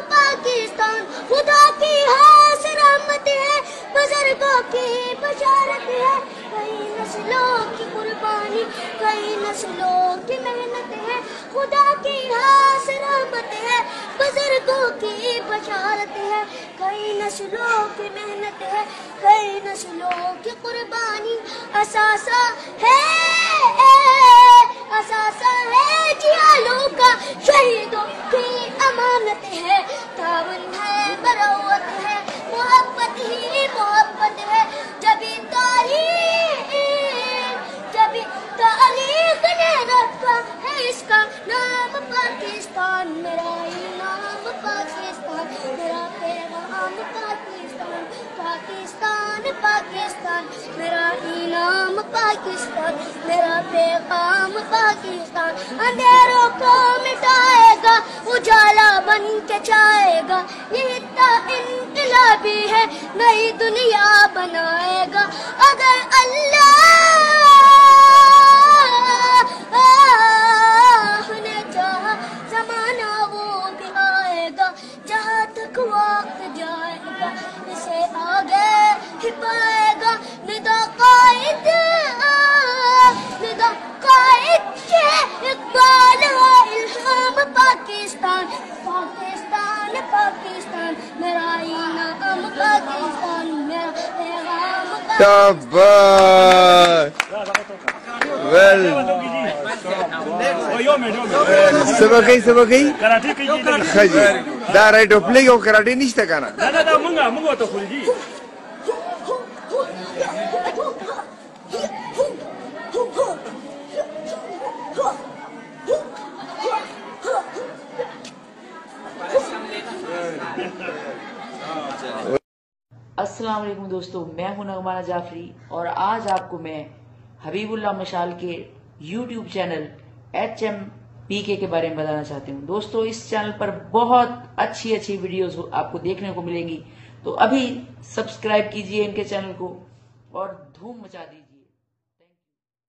पाकिस्तान खुदा की खास रहमत है, बुजुर्गों की बशारत है। कई नस्लों की कुर्बानी, कई नस्लों की मेहनत है, खुदा की खास रहमत है, बुजुर्गों की बशारत है। कई नस्लों की मेहनत है, कई नस्लों की कुर्बानी, असासा है जियालों का, शहीदों की अमानत है। तावन है, बरावत है, मोहब्बत ही मोहब्बत है। जबी तारीख ने रखा है इसका नाम पाकिस्तान। मेरा इनाम पाकिस्तान, मेरा पैगाम पाकिस्तान। पाकिस्तान पाकिस्तान, मेरा इनाम पाकिस्तान, मेरा पैगाम पाकिस्तान। अंधेरों को मिटाएगा, उजाला बन के छाएगा, ये इनकलाबी है, नई दुनिया बनाएगा। अगर अल्लाह ने चाहा जमाना वो भी आएगा, जहाँ तक वक्त जाएगा इसे आगे ही पाएगा। निदा कायद के इकबाल है इल्हाम पाकिस्तान। पाकिस्तान पाकिस्तान, मेरा इनाम पाकिस्तान, मेरा पैगाम سبقی خجی دا رائٹ او پلی او کراٹے نشته کنه دا مونږه ته خورجی السلام علیکم دوستو، میں ہوں نغمہ جعفری اور آج آپ کو میں حبیب اللہ مشال کے یوٹیوب چینل HMPK کے بارے میں بتانا چاہتی ہوں۔ دوستو اس چینل پر بہت اچھی ویڈیوز آپ کو دیکھنے کو ملیں گی، تو ابھی سبسکرائب کیجئے ان کے چینل کو اور دھوم مچا دیجئے۔